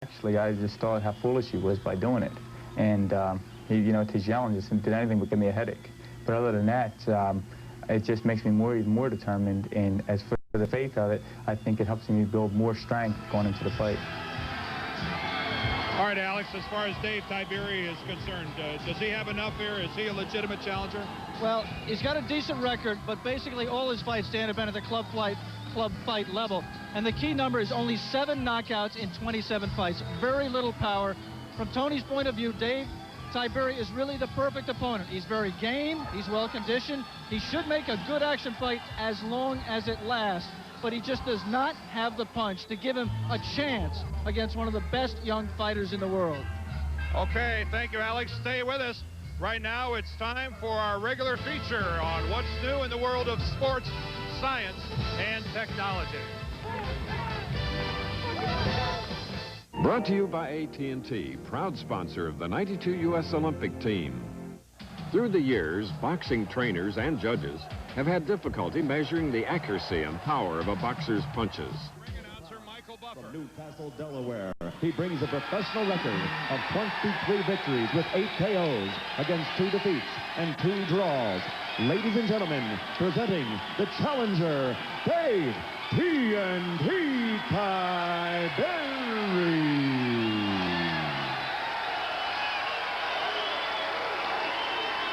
Actually, I just thought how foolish he was by doing it. And, you know, to yell and just did anything but give me a headache. But other than that, it just makes me even more determined. And as for the faith of it, I think it helps me build more strength going into the fight. All right, Alex, as far as Dave Tiberi is concerned, does he have enough here? Is he a legitimate challenger? Well, he's got a decent record, but basically all his fights stand have been at the club fight level. And the key number is only 7 knockouts in 27 fights. Very little power. From Tony's point of view, Dave Tiberi is really the perfect opponent. He's very game. He's well conditioned. He should make a good action fight as long as it lasts. But he just does not have the punch to give him a chance against one of the best young fighters in the world. Okay, thank you, Alex. Stay with us. Right now, it's time for our regular feature on what's new in the world of sports, science, and technology. Brought to you by AT&T, proud sponsor of the '92 U.S. Olympic team. Through the years, boxing trainers and judges have had difficulty measuring the accuracy and power of a boxer's punches. From Newcastle, Delaware, he brings a professional record of 23 victories with 8 KOs against 2 defeats and 2 draws. Ladies and gentlemen, presenting the challenger, Dave TNT Tiberi.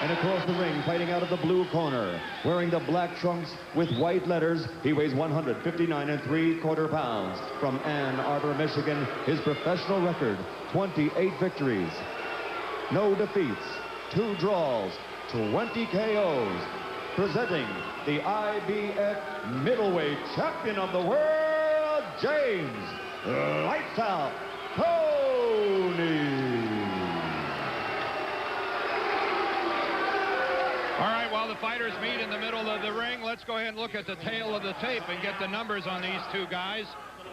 And across the ring, fighting out of the blue corner, wearing the black trunks with white letters, he weighs 159 3/4 pounds. From Ann Arbor, Michigan, his professional record, 28 victories, no defeats, 2 draws, 20 KOs. Presenting the IBF middleweight champion of the world, James Lights Out Toney. All right, while the fighters meet in the middle of the ring, let's go ahead and look at the tail of the tape and get the numbers on these 2 guys.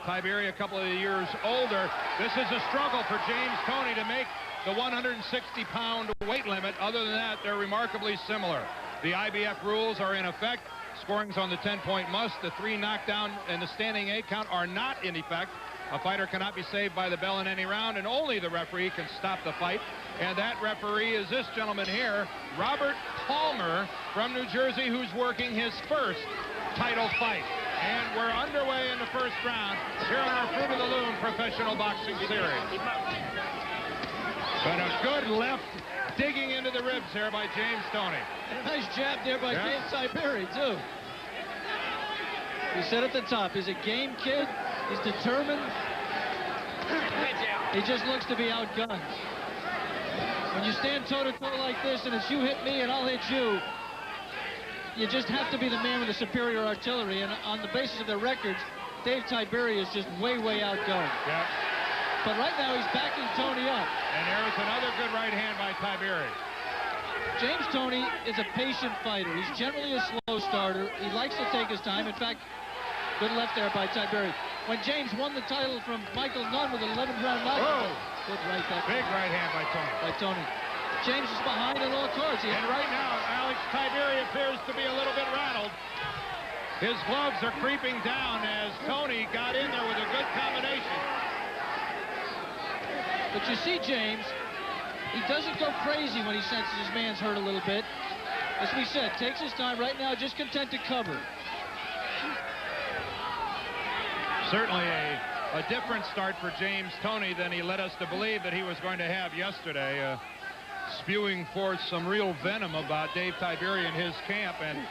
Tiberi a couple of years older. This is a struggle for James Toney to make the 160-pound weight limit. Other than that, they're remarkably similar. The IBF rules are in effect. Scoring's on the 10-point must. The 3 knockdown and the standing 8 count are not in effect. A fighter cannot be saved by the bell in any round, and only the referee can stop the fight. And that referee is this gentleman here, Robert Palmer from New Jersey, who's working his first title fight. And we're underway in the first round here on our Fruit of the Loom professional boxing series. But a good left digging into the ribs here by James Toney. And a nice jab there by Dave Tiberi, too. We said at the top, he's a game kid. He's determined. He just looks to be outgunned. When you stand toe-to-toe like this, and it's you hit me and I'll hit you, you just have to be the man with the superior artillery. And on the basis of their records, Dave Tiberi is just way, way outgunned. Yeah. But right now, he's backing Toney up. And there is another good right hand by Tiberi. James Toney is a patient fighter. He's generally a slow starter. He likes to take his time. In fact, good left there by Tiberi. When James won the title from Michael Nunn with an 11th-round knockout. Good right back. Big right hand by Toney. James is behind in all cards. And right now, Alex, Tiberi appears to be a little bit rattled. His gloves are creeping down as Toney got in there with a good combination. But you see, James, he doesn't go crazy when he senses his man's hurt a little bit. As we said, takes his time right now, just content to cover. Certainly a different start for James Toney than he led us to believe that he was going to have yesterday, spewing forth some real venom about Dave Tiberi and his camp and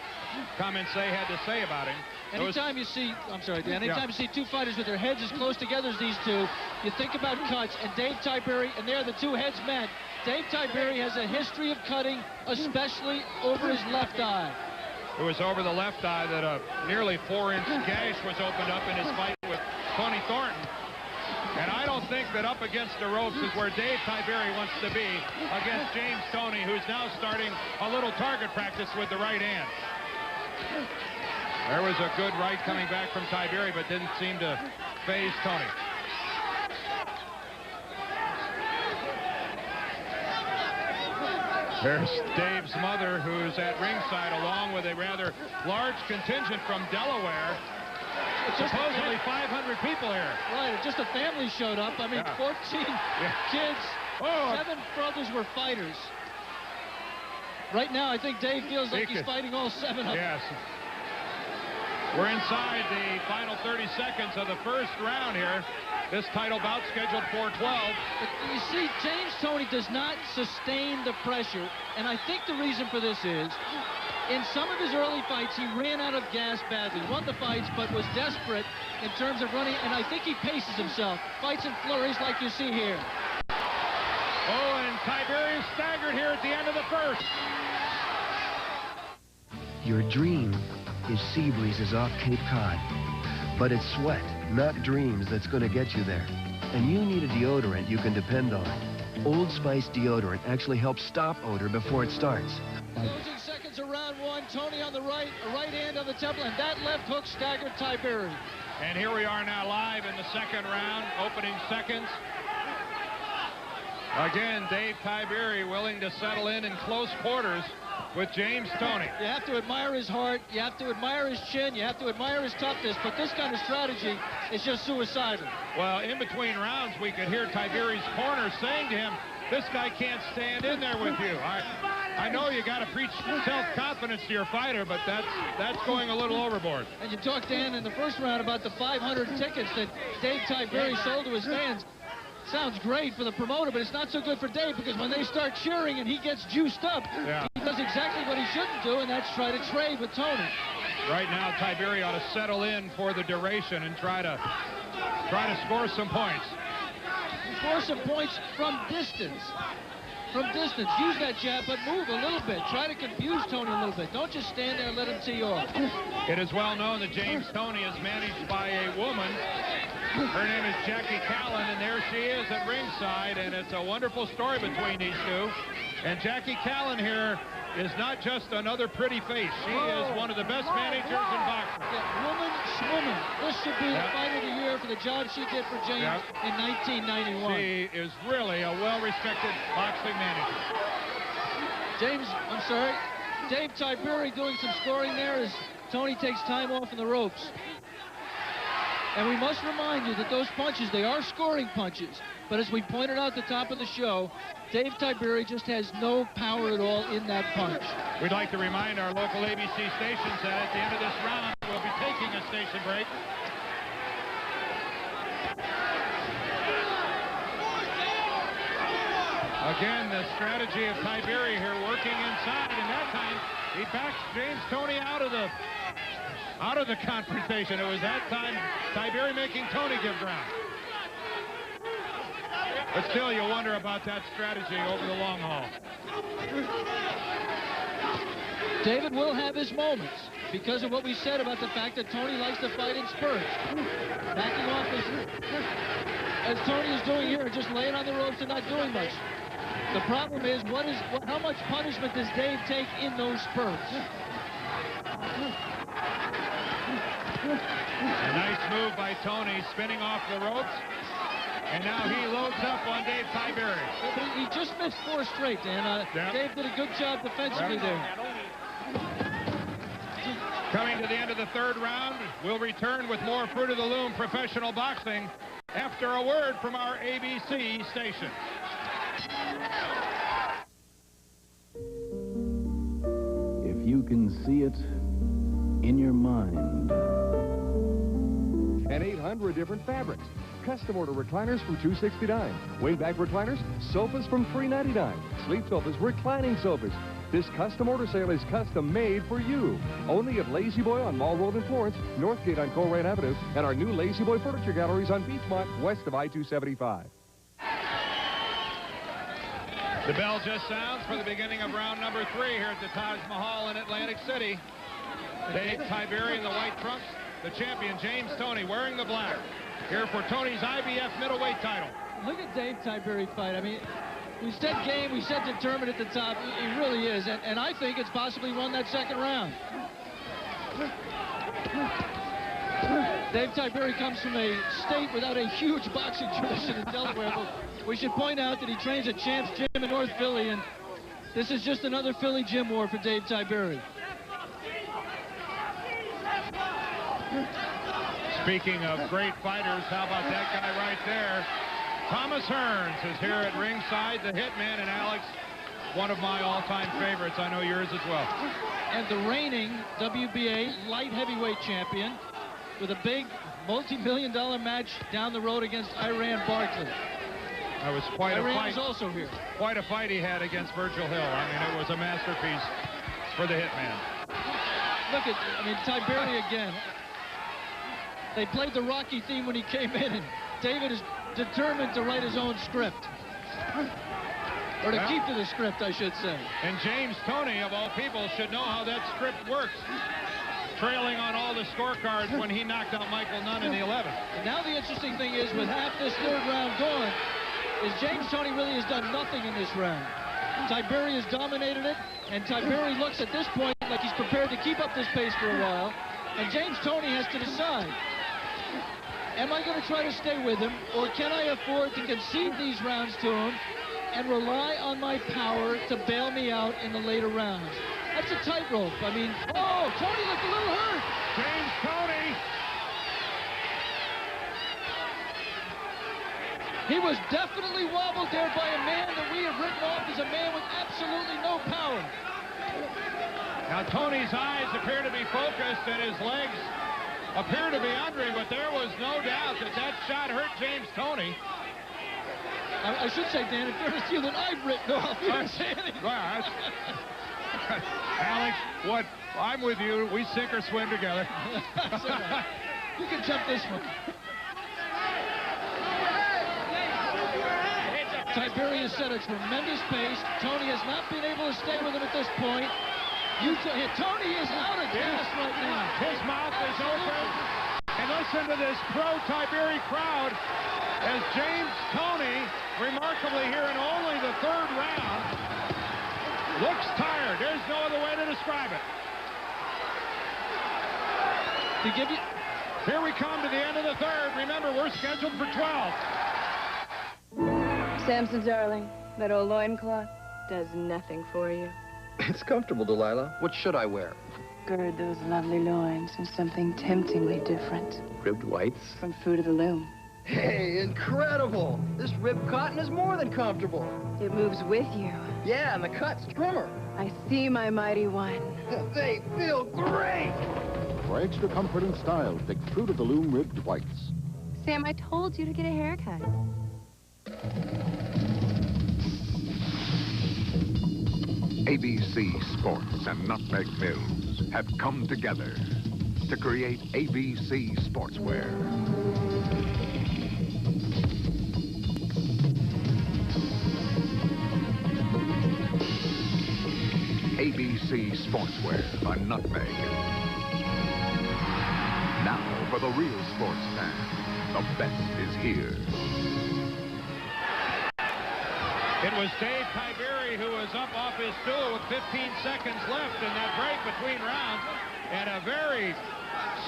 comments they had to say about him. Anytime you see, I'm sorry, Dan, anytime you see 2 fighters with their heads as close together as these 2, you think about cuts, and Dave Tiberi, and there the 2 heads met. Dave Tiberi has a history of cutting, especially over his left eye. It was over the left eye that a nearly 4-inch gash was opened up in his fight with Tony Thornton. And I don't think that up against the ropes is where Dave Tiberi wants to be against James Toney, who's now starting a little target practice with the right hand. There was a good right coming back from Tiberi, but didn't seem to faze Toney. There's Dave's mother, who's at ringside, along with a rather large contingent from Delaware. supposedly 500 people here. Right, just a family showed up. I mean, 14 kids. 7 brothers were fighters. Right now, I think Dave feels like he's fighting all 7 of them. Yes. We're inside the final 30 seconds of the first round here. This title bout scheduled for 12. But you see, James Toney does not sustain the pressure, and I think the reason for this is, in some of his early fights, he ran out of gas badly. Won the fights, but was desperate in terms of running, and I think he paces himself. Fights in flurries like you see here. Oh, and Tiberi is staggered here at the end of the first. Your dream is sea breezes off Cape Cod. But it's sweat, not dreams, that's going to get you there. And you need a deodorant you can depend on. Old Spice deodorant actually helps stop odor before it starts. Closing seconds of round 1. Toney on the right, a right hand on the temple, and that left hook staggered Tiberi. And here we are now live in the second round, opening seconds. Again, Dave Tiberi willing to settle in close quarters with James Toney. You have to admire his heart, you have to admire his chin, you have to admire his toughness, but this kind of strategy is just suicidal. Well, in between rounds, we could hear Tiberi's corner saying to him, this guy can't stand in there with you. I know you got to preach self-confidence to your fighter, but that's going a little overboard. And you talked, Dan, in the first round about the 500 tickets that Dave Tiberi sold to his fans. Sounds great for the promoter, but it's not so good for Dave, because when they start cheering and he gets juiced up, he does exactly what he shouldn't do, and that's try to trade with Toney. Right now, Tiberi ought to settle in for the duration and try to score some points. Score some points from distance. From distance. Use that jab, but move a little bit. Try to confuse Toney a little bit. Don't just stand there and let him tee off. It is well known that James Toney is managed by a woman. Her name is Jackie Callan, and there she is at ringside, and it's a wonderful story between these two. And Jackie Callan here is not just another pretty face. She is one of the best managers in boxing. Yeah, woman, schwoman. This should be the fight of the year for the job she did for James in 1991. She is really a well-respected boxing manager. Dave Tiberi doing some scoring there as Toney takes time off in the ropes. And we must remind you that those punches, they are scoring punches. But as we pointed out at the top of the show, Dave Tiberi just has no power at all in that punch. We'd like to remind our local ABC stations that at the end of this round, we'll be taking a station break. Again, the strategy of Tiberi here working inside, and that time he backs James Toney out of the confrontation. It was that time Tiberi making Toney give ground. But still, you wonder about that strategy over the long haul. David will have his moments because of what we said about the fact that Toney likes to fight in spurts. Backing off as Toney is doing here, just laying on the ropes and not doing much. The problem is, how much punishment does Dave take in those spurts? A nice move by Toney, spinning off the ropes. And now he loads up on Dave Tiberi. He just missed 4 straight, Dan. Dave did a good job defensively there. Coming to the end of the third round, we'll return with more Fruit of the Loom professional boxing after a word from our ABC station. If you can see it in your mind. And 800 different fabrics. Custom order recliners from $269. Wingback recliners, sofas from $399. Sleep sofas, reclining sofas. This custom order sale is custom made for you. Only at Lazy Boy on Mall Road in Florence, Northgate on Coleraine Avenue, and our new Lazy Boy Furniture Galleries on Beachmont, west of I-275. The bell just sounds for the beginning of round number 3 here at the Taj Mahal in Atlantic City. Dave Tiberi in the white trunks, the champion James Toney wearing the black. Here for Toney's IBF middleweight title. Look at Dave Tiberi fight. I mean, we said game, we said determined at the top. He really is, and I think it's possibly won that second round. Dave Tiberi comes from a state without a huge boxing tradition in Delaware. But we should point out that he trains at Champs Gym in North Philly, and this is just another Philly gym war for Dave Tiberi. Speaking of great fighters, how about that guy right there? Thomas Hearns is here at ringside, the Hitman, and Alex, one of my all-time favorites. I know yours as well. And the reigning WBA light heavyweight champion with a big multi-million-dollar match down the road against Iran Barkley. That was quite a fight. Iran is also here. Quite a fight he had against Virgil Hill. I mean, it was a masterpiece for the Hitman. Look at, I mean, Tiberi again. They played the Rocky theme when he came in, and David is determined to write his own script. Or to keep to the script, I should say. And James Toney, of all people, should know how that script works. Trailing on all the scorecards when he knocked out Michael Nunn in the 11th. And now the interesting thing is, with half this third round gone, is James Toney really has done nothing in this round. Tiberi has dominated it, and Tiberi looks at this point like he's prepared to keep up this pace for a while. And James Toney has to decide, am I going to try to stay with him, or can I afford to concede these rounds to him and rely on my power to bail me out in the later rounds? That's a tightrope. I mean, oh, Toney looked a little hurt. James Toney. He was definitely wobbled there by a man that we have written off as a man with absolutely no power. Now, Toney's eyes appear to be focused and his legs appear to be under him, but there was no doubt that that shot hurt James Toney. I should say, Dan, in fairness to you, that I've written off. You didn't say anything. Well, Alex, what? I'm with you. We sink or swim together. Right. You can jump this one. Tiberi has set a tremendous pace. Toney has not been able to stay with him at this point. Toney is out of gas right now. His mouth is open. And listen to this pro-Tiberi crowd as James Toney, remarkably here in only the third round, looks tired. There's no other way to describe it. Here we come to the end of the third. Remember, we're scheduled for 12. Samson, darling, that old loincloth does nothing for you. It's comfortable, Delilah. What should I wear? Gird those lovely loins in something temptingly different. Ribbed whites? From Fruit of the Loom. Hey, incredible! This ribbed cotton is more than comfortable. It moves with you. Yeah, and the cut's trimmer. I see, my mighty one. They feel great! For extra comfort and style, pick Fruit of the Loom ribbed whites. Sam, I told you to get a haircut. ABC Sports and Nutmeg Mills have come together to create ABC Sportswear. ABC Sportswear by Nutmeg. Now for the real sports fan, the best is here. It was Dave Tiberi who was up off his stool with 15 seconds left in that break between rounds. And a very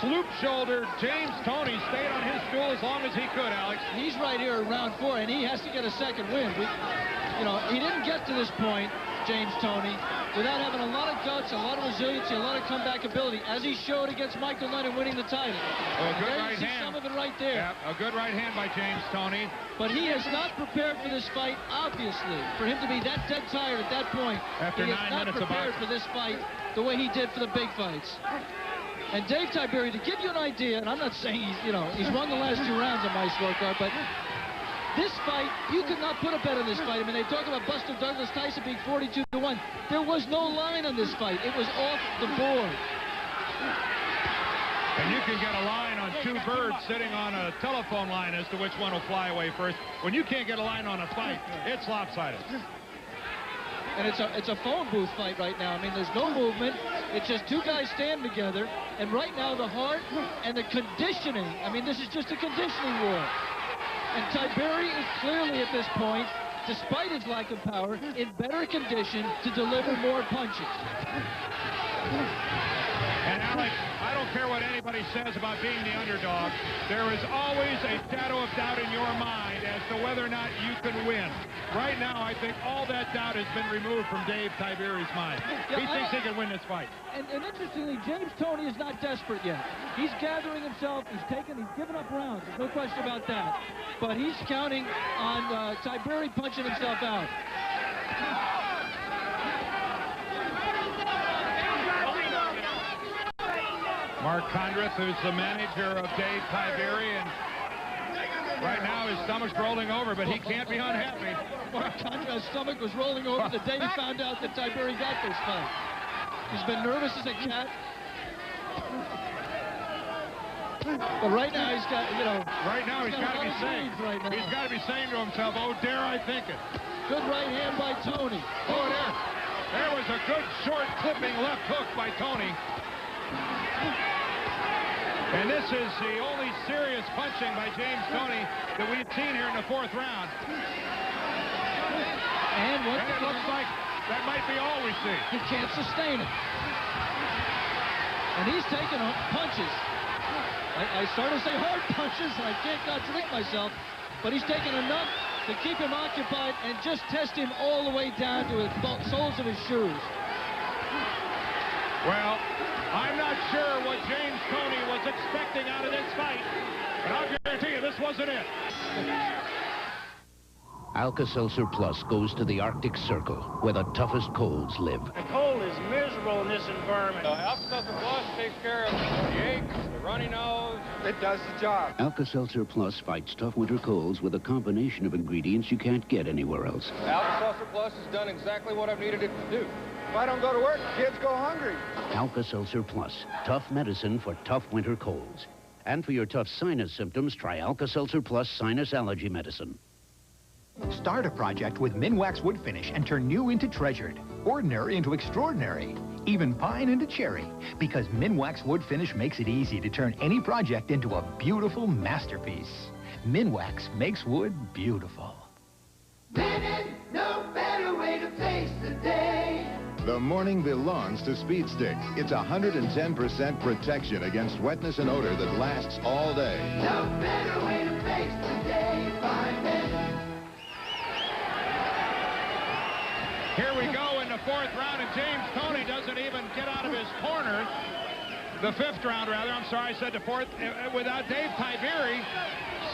sloop-shouldered James Toney stayed on his stool as long as he could, Alex. He's right here in round 4, and he has to get a second win. He didn't get to this point, James Toney, without having a lot of guts, a lot of resiliency, a lot of comeback ability, as he showed against Michael Nunn in winning the title. Oh, good right hand. Some of it right there. Yeah, a good right hand by James Toney. But he has not prepared for this fight, obviously. For him to be that dead tired at that point, after 9 minutes of boxing, he is not prepared for this fight the way he did for the big fights. And Dave Tiberi, to give you an idea, and I'm not saying he's won the last 2 rounds on my scorecard, but this fight, you could not put a bet on this fight. I mean, they talk about Buster Douglas Tyson being 42-1. There was no line on this fight. It was off the board. And you can get a line on 2 birds sitting on a telephone line as to which one will fly away first. When you can't get a line on a fight, it's lopsided. And it's a phone booth fight right now. I mean, there's no movement. It's just 2 guys standing together. And right now, the heart and the conditioning. I mean, this is just a conditioning war. And Tiberi is clearly at this point, despite his lack of power, in better condition to deliver more punches. And Alex, I don't care what anybody says about being the underdog. There is always a shadow of doubt in your mind as to whether or not you can win. Right now, I think all that doubt has been removed from Dave Tiberi's mind. He thinks he can win this fight. And interestingly, James Toney is not desperate yet. He's gathering himself. He's given up rounds. There's no question about that. But he's counting on Tiberi punching himself out. Mark Condrith, who's the manager of Dave Tiberi, and right now his stomach's rolling over, but he can't be unhappy. Mark Condrith's stomach was rolling over the day he found out that Tiberi got this fight. He's been nervous as a cat. But right now he's got, you know... Right now he's got to be saying... He's got to be saying to himself, oh, dare I think it. Good right hand by Toney. Oh, there was a good short clipping left hook by Toney. And this is the only serious punching by James Toney that we've seen here in the 4th round. And it looks like that might be all we see. He can't sustain it. And he's taking punches. I started to say hard punches, and I can't contradict myself, but he's taken enough to keep him occupied and just test him all the way down to the soles of his shoes. Well, I'm not sure what James Toney was expecting out of this fight, but I'll guarantee you this wasn't it. Alka-Seltzer Plus goes to the Arctic Circle, where the toughest colds live. The cold is miserable in this environment. Alka-Seltzer Plus takes care of the aches, the runny nose. It does the job. Alka-Seltzer Plus fights tough winter colds with a combination of ingredients you can't get anywhere else. Alka-Seltzer Plus has done exactly what I've needed it to do. If I don't go to work, kids go hungry. Alka-Seltzer Plus, tough medicine for tough winter colds. And for your tough sinus symptoms, try Alka-Seltzer Plus Sinus Allergy Medicine. Start a project with Minwax Wood Finish and turn new into treasured, ordinary into extraordinary, even pine into cherry, because Minwax Wood Finish makes it easy to turn any project into a beautiful masterpiece. Minwax makes wood beautiful. Linen, no better way to face the day. The morning belongs to Speed Stick. It's 110% protection against wetness and odor that lasts all day. No better way to face the day. Find it. Here we go in the 4th round, and James Toney doesn't even get out of his corner. The 5th round, rather. I'm sorry, I said the 4th. Without Dave Tiberi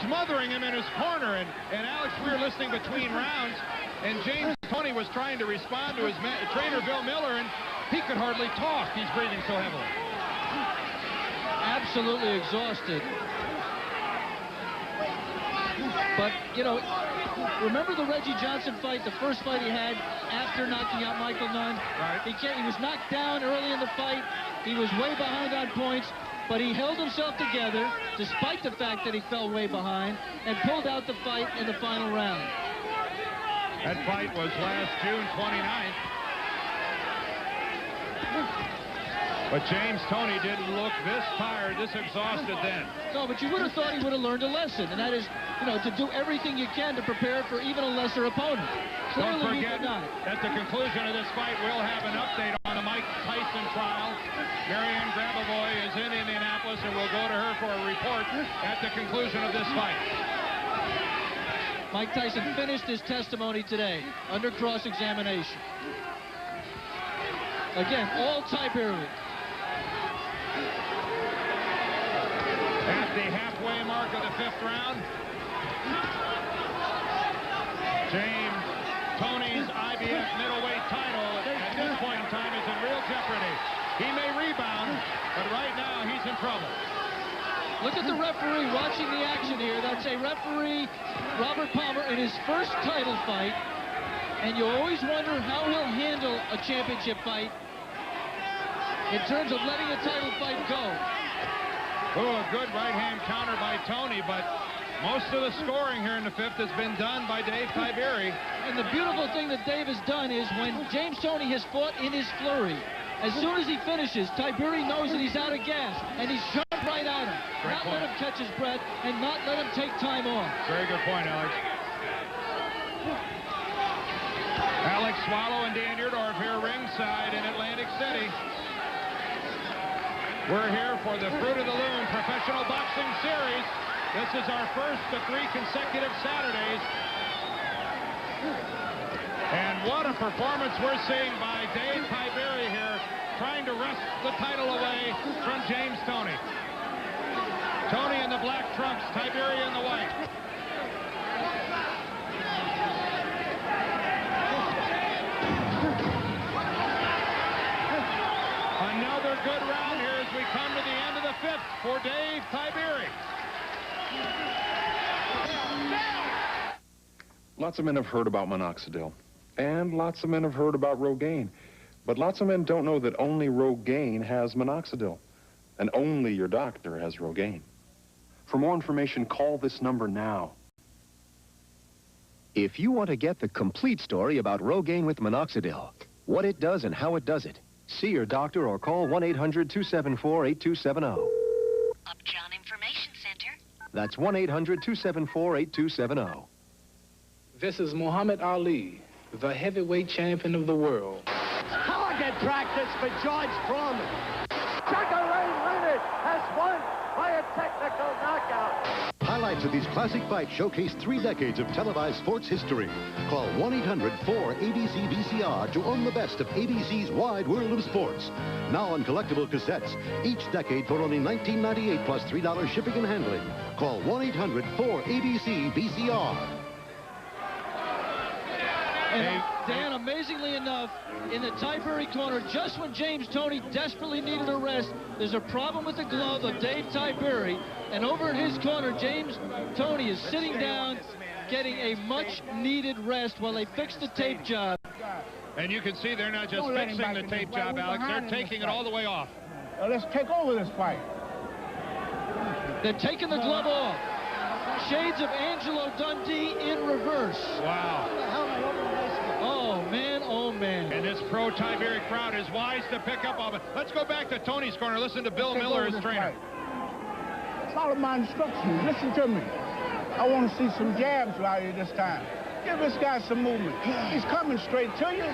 smothering him in his corner. And Alex, we were listening between rounds, and James Toney was trying to respond to his trainer, Bill Miller, and he could hardly talk. He's breathing so heavily. Absolutely exhausted. But, you know, remember the Reggie Johnson fight, the first fight he had after knocking out Michael Nunn? Right. He was knocked down early in the fight. He was way behind on points, but he held himself together despite the fact that he fell way behind and pulled out the fight in the final round. That fight was last June 29th. But James Toney didn't look this tired, this exhausted then. No, but you would have thought he would have learned a lesson, and that is, you know, to do everything you can to prepare for even a lesser opponent. Clearly, don't forget, at the conclusion of this fight, we'll have an update on the Mike Tyson trial. Marianne Grabavoy is in Indianapolis, and we'll go to her for a report at the conclusion of this fight. Mike Tyson finished his testimony today under cross-examination. Again, all Tiberi. At the halfway mark of the 5th round, James Toney's IBF middleweight title at this point in time is in real jeopardy. He may rebound, but right now he's in trouble. Look at the referee watching the action here. That's a referee, Robert Palmer, in his first title fight. And you always wonder how he'll handle a championship fight in terms of letting a title fight go. Oh, a good right-hand counter by Toney, but most of the scoring here in the 5th has been done by Dave Tiberi. And the beautiful thing that Dave has done is when James Toney has fought in his flurry, as soon as he finishes, Tiberi knows that he's out of gas, and he's jumped right at him. Not let him catch his breath, and not let him take time off. Very good point, Alex. Alex Swallow and Dan Yerdorf here ringside in Atlantic City. We're here for the Fruit of the Loom Professional Boxing Series. This is our first of 3 consecutive Saturdays. And what a performance we're seeing by Dave Tiberi here, trying to wrest the title away from James Toney. Toney in the black trunks, Tiberi in the white. Another good round here as we come to the end of the 5th for Dave Tiberi. Lots of men have heard about minoxidil, and lots of men have heard about Rogaine. But lots of men don't know that only Rogaine has minoxidil, and only your doctor has Rogaine. For more information, call this number now. If you want to get the complete story about Rogaine with minoxidil, what it does and how it does it, see your doctor or call 1-800-274-8270. Upjohn Information Center. That's 1-800-274-8270. This is Muhammad Ali, the heavyweight champion of the world. Target practice for George Foreman. Sugar Ray Leonard has won by a technical knockout. Highlights of these classic fights showcase 3 decades of televised sports history. Call 1-800-4-ABC-VCR to own the best of ABC's wide world of sports. Now on collectible cassettes, each decade for only $19.98 plus $3 shipping and handling. Call 1-800-4-ABC-VCR. And Dan, amazingly enough, in the Tiberi corner, just when James Toney desperately needed a rest, there's a problem with the glove of Dave Tiberi, and over in his corner, James Toney is sitting down, getting a much-needed rest while they fix the tape job. And you can see they're not just fixing the tape job, Alex, they're taking it all the way off. Let's take over this fight. They're taking the glove off. Shades of Angelo Dundee in reverse. Wow. Oh, man, oh, man. And this pro-Tiberi crowd is wise to pick up on it. Let's go back to Toney's corner. Listen to Bill Miller, his trainer. Follow my instructions. Listen to me. I want to see some jabs out here this time. Give this guy some movement. He's coming straight to you.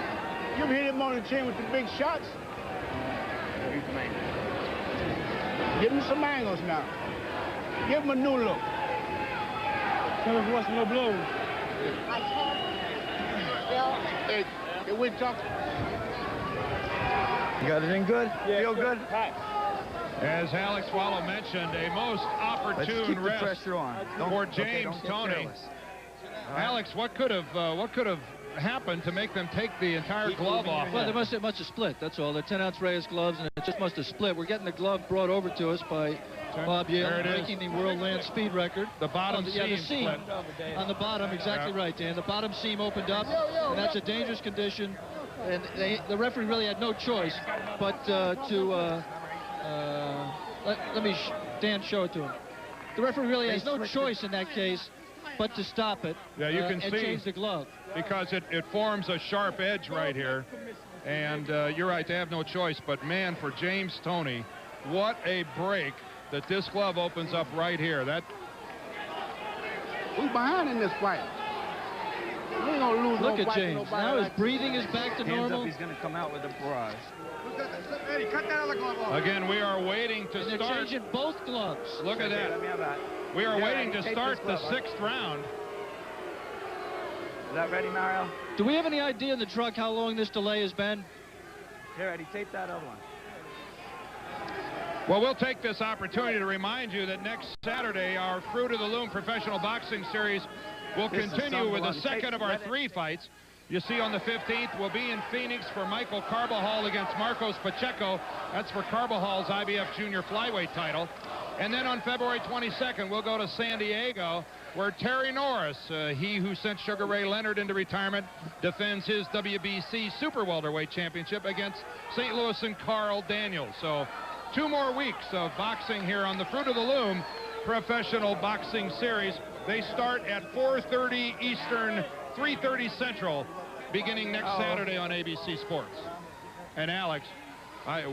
You've hit him on the chin with the big shots. Give him some angles now. Give him a new look. Tell us what's no blows. Hey, we talk. You got it in good? Yeah, feel good? As Alex Wallow mentioned, a most opportune rest for James Toney. Alex, what could have happened to make them take the entire glove off? Well, they must have split. That's all. They're 10-ounce Reyes gloves, and it just must have split. We're getting the glove brought over to us by Bob Yale, breaking the world land speed record. The bottom seam split. On the bottom, exactly right, Dan. The bottom seam opened up, and that's a dangerous condition. And the referee really had no choice but let me, Dan, show it to him. The referee really has no choice in that case but to stop it. Yeah, you can and see change the glove. Because it forms a sharp edge right here. And you're right, they have no choice. But, man, for James Toney, what a break that this glove opens up right here. Who's behind in this fight? We ain't gonna lose. Look at James. Now his breathing is back to normal. He's gonna come out with a barrage. Eddie, cut that other glove off. Again, we are waiting to and start. They're changing both gloves. Look at that. We are waiting to start the 6th round. Is that ready, Mario? Do we have any idea in the truck how long this delay has been? Here, Eddie, tape that other one. Well, we'll take this opportunity to remind you that next Saturday, our Fruit of the Loom Professional Boxing Series will continue with the second of our 3 fights. You see, on the 15th, we'll be in Phoenix for Michael Carbajal against Marcos Pacheco. That's for Carbajal's IBF Junior Flyweight title. And then on February 22nd, we'll go to San Diego, where Terry Norris, he who sent Sugar Ray Leonard into retirement, defends his WBC Super Welterweight Championship against St. Louis and Carl Daniels. So 2 more weeks of boxing here on the Fruit of the Loom Professional Boxing Series. They start at 4:30 Eastern, 3:30 Central, beginning next Saturday on ABC Sports. And Alex,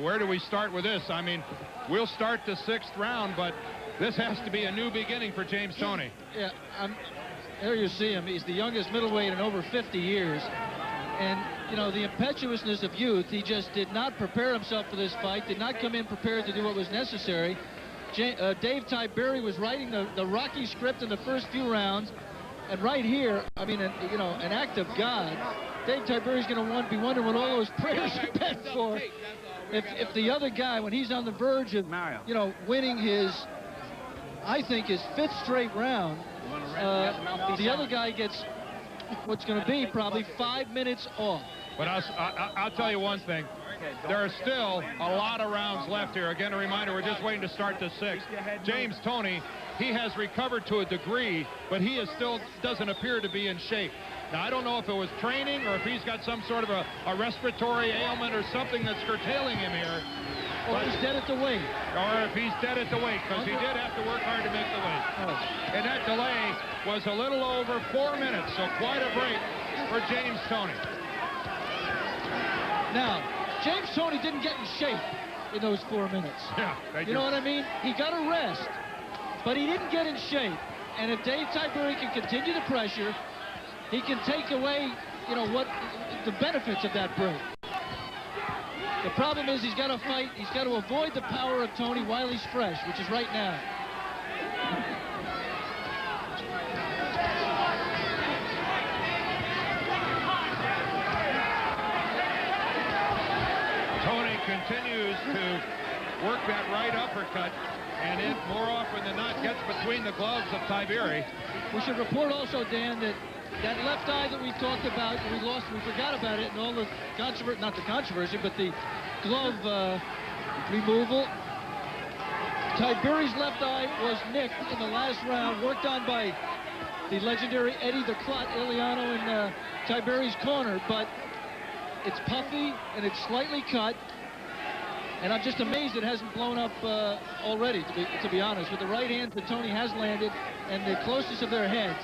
where do we start with this? I mean, we'll start the 6th round, but this has to be a new beginning for James Toney. Yeah, there you see him. He's the youngest middleweight in over 50 years. And, you know, the impetuousness of youth, he just did not prepare himself for this fight, did not come in prepared to do what was necessary. Dave Tiberi was writing the Rocky script in the first few rounds. And right here, I mean, you know, an act of God. Dave Tiberi's going to be wondering what all those prayers are meant for. If the other guy, when he's on the verge of, you know, winning his, I think, his 5th straight round, the other guy gets what's going to be probably 5 minutes off. But I'll tell you one thing. There are still a lot of rounds left here. Again, a reminder, we're just waiting to start the 6th. James Toney, he has recovered to a degree, but he is still doesn't appear to be in shape. Now, I don't know if it was training or if he's got some sort of a respiratory ailment or something that's curtailing him here. Or he's dead at the weight. Or if he's dead at the weight, because he did have to work hard to make the weight. Oh. And that delay was a little over 4 minutes, so quite a break for James Toney. Now, James Toney didn't get in shape in those 4 minutes. Yeah, you know what I mean? He got a rest, but he didn't get in shape. And if Dave Tiberi can continue the pressure, he can take away, you know, what the benefits of that break. The problem is he's got to fight. He's got to avoid the power of Toney while he's fresh, which is right now. Toney continues to work that right uppercut, and it more often than not gets between the gloves of Tiberi. We should report also, Dan, that left eye that we talked about, we forgot about it, and all the controversy, not the controversy, but the glove removal. Tiberi's left eye was nicked in the last round, worked on by the legendary Eddie the Clot Iliano in Tiberi's corner, but it's puffy and it's slightly cut, and I'm just amazed it hasn't blown up already, to be honest, with the right hand that Toney has landed and the closest of their heads.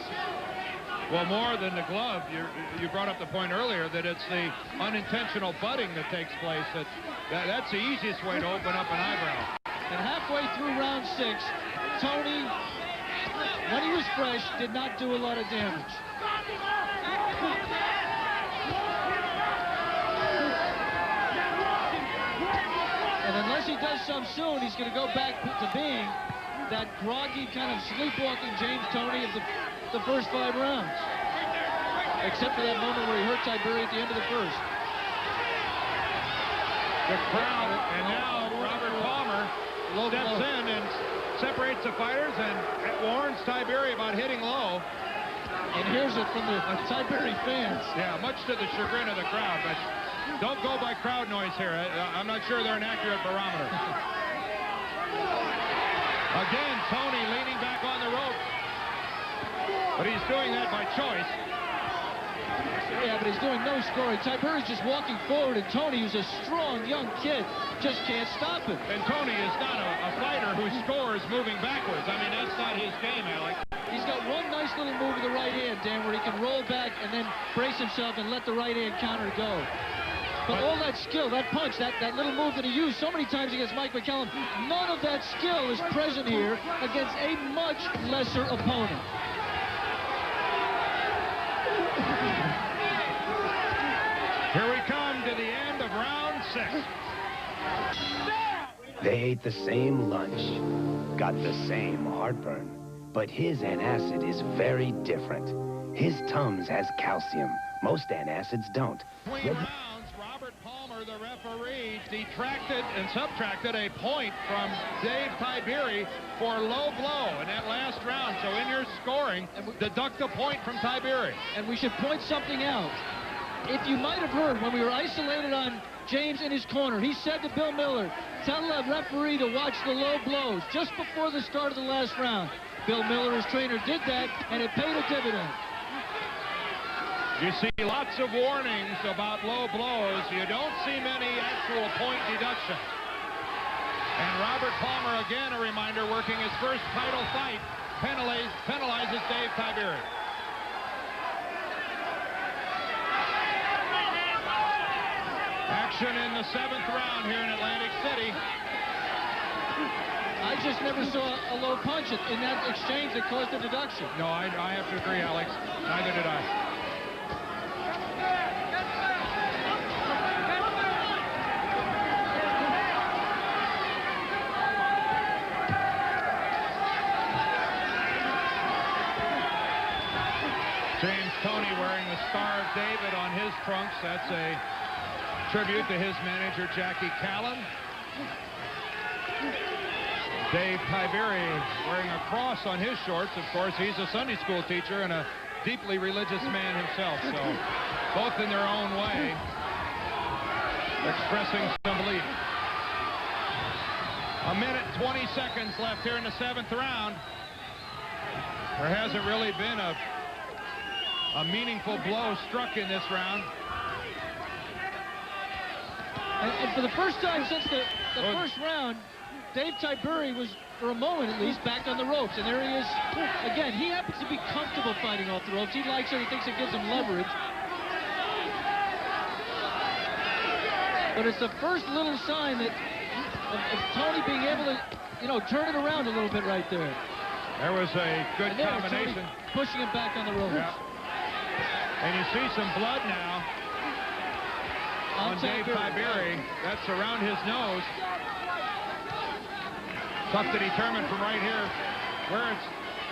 Well, more than the glove, you brought up the point earlier that it's the unintentional butting that takes place. That's the easiest way to open up an eyebrow. And halfway through round 6, Toney, when he was fresh, did not do a lot of damage. And unless he does some soon, he's going to go back to being that groggy, kind of sleepwalking James Toney of the first 5 rounds. Except for that moment where he hurt Tiberi at the end of the first. The crowd, and now Robert Palmer steps in and separates the fighters and warns Tiberi about hitting low. And here's it from the Tiberi fans. Yeah, much to the chagrin of the crowd, but don't go by crowd noise here. I'm not sure they're an accurate barometer. Again, Toney leaning back on the ropes. But he's doing that by choice. Yeah, but he's doing no scoring. Tiberi's just walking forward, and Toney, who's a strong young kid, just can't stop him. And Toney is not a fighter who scores moving backwards. I mean, that's not his game, Alec. He's got one nice little move with the right hand, Dan, where he can roll back and then brace himself and let the right hand counter go. But all that skill, that punch, that little move that he used so many times against Mike McCallum, none of that skill is present here against a much lesser opponent. Here we come to the end of round 6. They ate the same lunch, got the same heartburn, but his antacid is very different. His Tums has calcium. Most antacids don't. Between rounds, Robert Palmer, the referee, detracted and subtracted a point from Dave Tiberi for low blow in that last round. So in your scoring, deduct a point from Tiberi. And we should point something out. If you might have heard when we were isolated on James in his corner, he said to Bill Miller, tell the referee to watch the low blows just before the start of the last round. Bill Miller, his trainer, did that, and it paid a dividend. You see lots of warnings about low blows. You don't see many actual point deductions. And Robert Palmer, again, a reminder, working his first title fight, penalizes Dave Tiberi. Action in the 7th round here in Atlantic City. I just never saw a low punch in that exchange that caused the deduction. No, I have to agree, Alex. Neither did I. Star of David on his trunks. That's a tribute to his manager, Jackie Callan. Dave Tiberi wearing a cross on his shorts. Of course, he's a Sunday school teacher and a deeply religious man himself. So both in their own way expressing some belief. A minute, 20 seconds left here in the 7th round. There hasn't really been a meaningful blow struck in this round. And for the first time since the first round, Dave Tiberi was, for a moment at least, back on the ropes. And there he is. Again, he happens to be comfortable fighting off the ropes. He likes it. He thinks it gives him leverage. But it's the first little sign that of Toney being able to, turn it around a little bit right there. There was a good combination. Toney pushing him back on the ropes. Yeah. And you see some blood now on Dave Tiberi. That's around his nose. Tough to determine from right here where it's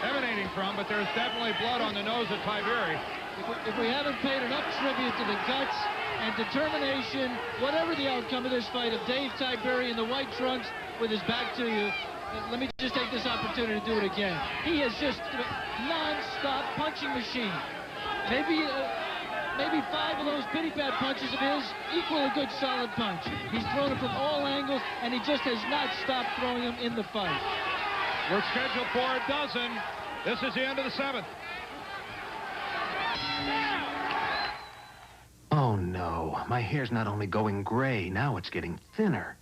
emanating from, but there's definitely blood on the nose of Tiberi. If we haven't paid enough tribute to the guts and determination, whatever the outcome of this fight, of Dave Tiberi in the white trunks with his back to you, let me just take this opportunity to do it again. He is just non-stop punching machine. Maybe 5 of those pity-pat punches of his equal a good solid punch. He's thrown it from all angles, and he just has not stopped throwing them in the fight. We're scheduled for a dozen. This is the end of the 7th. Oh, no. My hair's not only going gray, now it's getting thinner.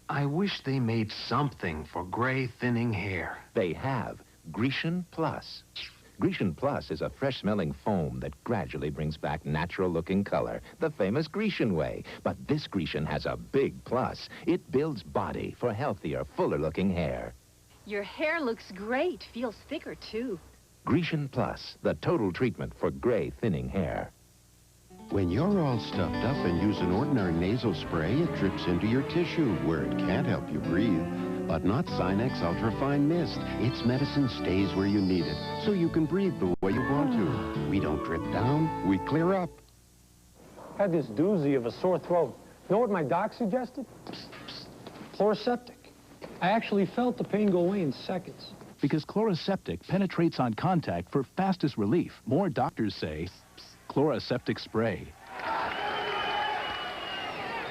I wish they made something for gray, thinning hair. They have Grecian Plus. Grecian Plus is a fresh-smelling foam that gradually brings back natural-looking color, the famous Grecian way. But this Grecian has a big plus. It builds body for healthier, fuller-looking hair. Your hair looks great. Feels thicker, too. Grecian Plus, the total treatment for gray, thinning hair. When you're all stuffed up and use an ordinary nasal spray, it drips into your tissue where it can't help you breathe. But not Sinex Ultrafine Mist. Its medicine stays where you need it, so you can breathe the way you want to. We don't drip down, we clear up. I had this doozy of a sore throat. You know what my doc suggested? Chloroseptic. I actually felt the pain go away in seconds. Because Chloroseptic penetrates on contact for fastest relief. More doctors say Chloroseptic spray.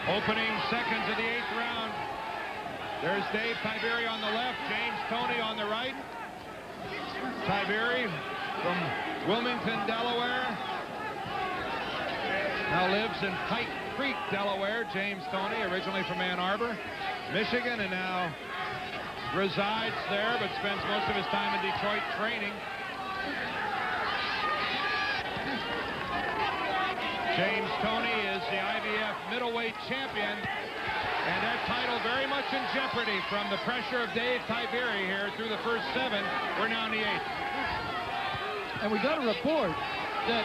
Opening seconds of the 8th round. There's Dave Tiberi on the left, James Toney on the right. Tiberi from Wilmington, Delaware. Now lives in Pike Creek, Delaware. James Toney, originally from Ann Arbor, Michigan, and now resides there, but spends most of his time in Detroit training. James Toney is the IBF middleweight champion, and that title very much in jeopardy from the pressure of Dave Tiberi here through the first 7. We're now in the 8th. And we got a report that,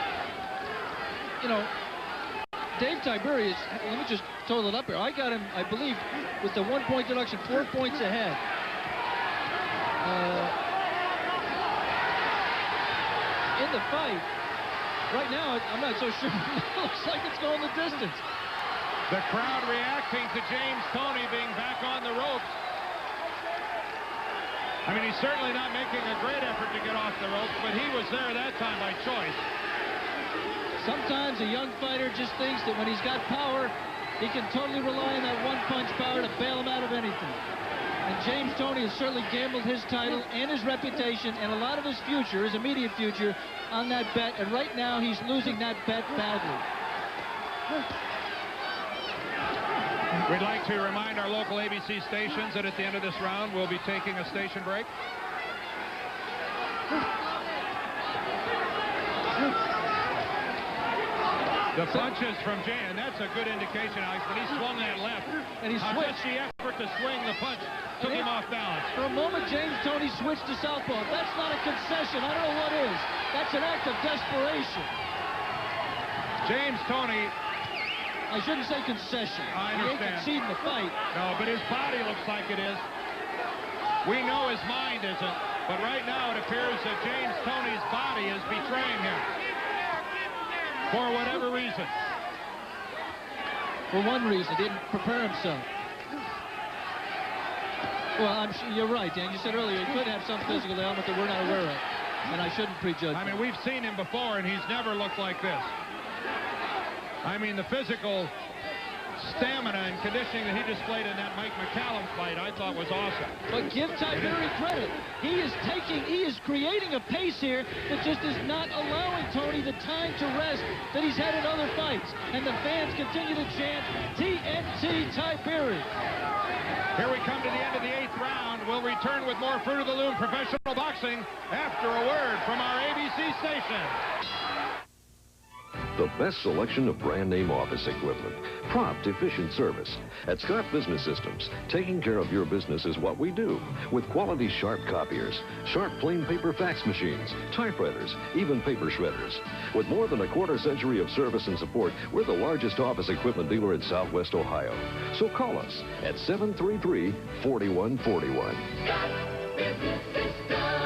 Dave Tiberi is, let me just total it up here. I got him, I believe, with the 1-point deduction, 4 points ahead. In the fight, right now, I'm not so sure. It looks like it's going the distance. The crowd reacting to James Toney being back on the ropes. I mean, he's certainly not making a great effort to get off the ropes, but he was there that time by choice. Sometimes a young fighter just thinks that when he's got power, he can totally rely on that one-punch power to bail him out of anything. And James Toney has certainly gambled his title and his reputation and a lot of his future, his immediate future, on that bet. And right now, he's losing that bet badly. We'd like to remind our local ABC stations that at the end of this round, we'll be taking a station break. The punches from Jan, that's a good indication, Alex, when he swung that left. And he switched. Just the effort to swing the punch took him off balance. For a moment, James Toney switched to southpaw. If that's not a concession, I don't know what is. That's an act of desperation. James Toney. I shouldn't say concession. I understand. He ain't conceding the fight. No, but his body looks like it is. We know his mind isn't, but right now it appears that James Toney's body is betraying him. for whatever reason. For one reason, didn't prepare himself. Well, you're right, Dan. You said earlier he could have some physical ailment that we're not aware of, and I shouldn't prejudge. I mean, we've seen him before, and he's never looked like this. I mean, the physical stamina and conditioning that he displayed in that Mike McCallum fight, I thought was awesome. But give Tiberi credit. He is creating a pace here that just is not allowing Toney the time to rest that he's had in other fights. And the fans continue to chant, TNT Tiberi. Here we come to the end of the 8th round. We'll return with more Fruit of the Loom professional boxing after a word from our ABC station. The best selection of brand name office equipment. Prompt, efficient service. At Scott Business Systems, taking care of your business is what we do. With quality sharp copiers, sharp plain paper fax machines, typewriters, even paper shredders. With more than a quarter century of service and support, we're the largest office equipment dealer in Southwest Ohio. So call us at 733-4141. Scott Business Systems.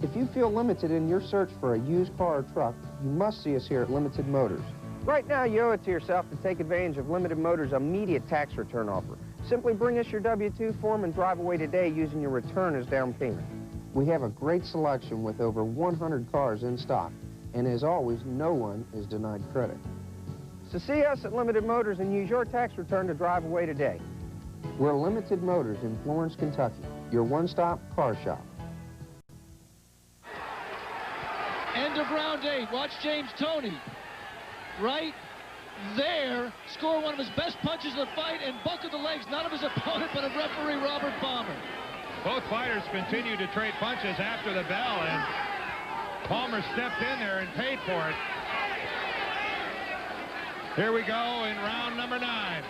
If you feel limited in your search for a used car or truck, you must see us here at Limited Motors. Right now, you owe it to yourself to take advantage of Limited Motors' immediate tax return offer. Simply bring us your W-2 form and drive away today using your return as down payment. We have a great selection with over 100 cars in stock, and as always, no one is denied credit. So see us at Limited Motors and use your tax return to drive away today. We're Limited Motors in Florence, Kentucky, your one-stop car shop. End of round 8. Watch James Toney. Right there, score one of his best punches of the fight and buckled the legs, not of his opponent, but of referee Robert Palmer. Both fighters continue to trade punches after the bell, and Palmer stepped in there and paid for it. Here we go in round number 9.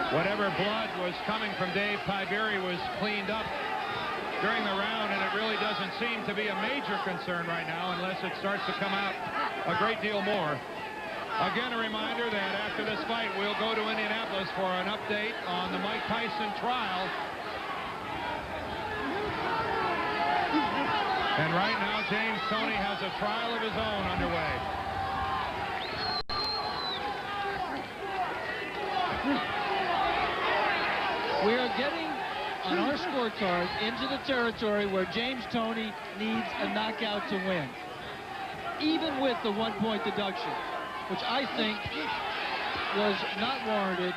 Whatever blood was coming from Dave Tiberi was cleaned up during the round, and it really doesn't seem to be a major concern right now unless it starts to come out a great deal more. Again, a reminder that after this fight, we'll go to Indianapolis for an update on the Mike Tyson trial. And right now, James Toney has a trial of his own underway. We are getting, on our scorecard, into the territory where James Toney needs a knockout to win, even with the 1-point deduction, which I think was not warranted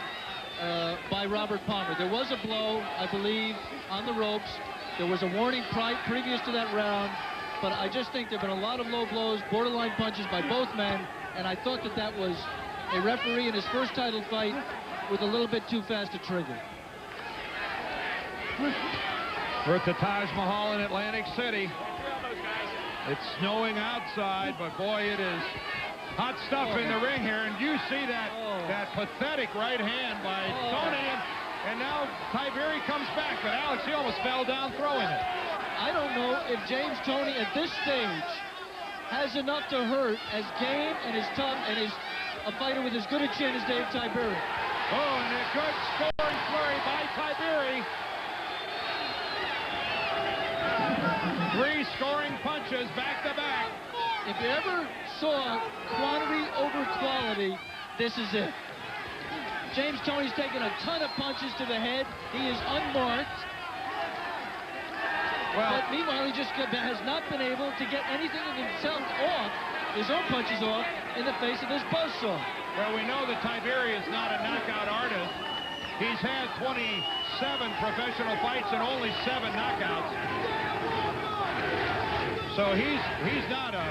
by Robert Palmer. There was a blow, I believe, on the ropes. There was a warning previous to that round, but I just think there have been a lot of low blows, borderline punches by both men, and I thought that that was a referee in his first title fight with a little bit too fast a trigger. We're at the Taj Mahal in Atlantic City. It's snowing outside, but boy, it is hot stuff in the ring here. And you see that pathetic right hand by Toney, and now Tiberi comes back. But Alex, he almost fell down throwing it. I don't know if James Toney at this stage has enough to hurt as game and as tough and is a fighter with as good a chin as Dave Tiberi. Oh, and a good scoring flurry by Tiberi. 3 scoring punches back-to-back. If you ever saw quantity over quality, this is it. James Toney's taken a ton of punches to the head. He is unmarked. Well, but meanwhile, he just has not been able to get anything of himself off, his own punches off, in the face of this buzzsaw. Well, we know that Tiberi is not a knockout artist. He's had 27 professional fights and only 7 knockouts. So he's not a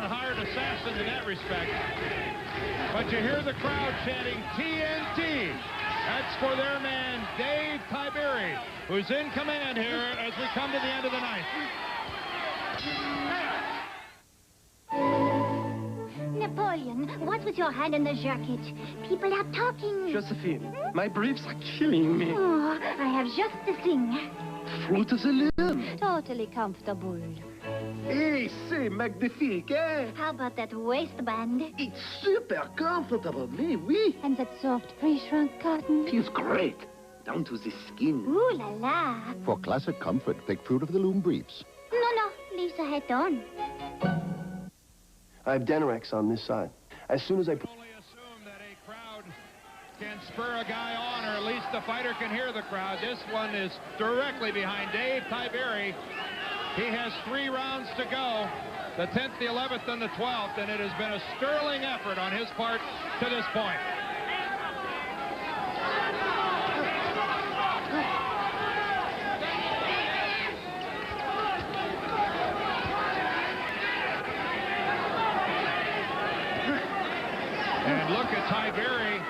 hired assassin in that respect. But you hear the crowd chanting TNT. That's for their man Dave Tiberi, who's in command here as we come to the end of the night. Napoleon, what was your hand in the jacket? People are talking. Josephine, my briefs are killing me. Oh, I have just the thing. Fruit of the loom. Totally comfortable. Hey, c'est magnifique, eh? How about that waistband? It's super comfortable, mais oui. And that soft, pre-shrunk cotton? Feels great, down to the skin. Ooh la la. For classic comfort, pick Fruit of the Loom briefs. No, leave the hat on. I have Denorex on this side. As soon as I... Only assume that a crowd can spur a guy on, or at least the fighter can hear the crowd. This one is directly behind Dave Tiberi. He has 3 rounds to go, the 10th, the 11th, and the 12th, and it has been a sterling effort on his part to this point. And look at Tiberi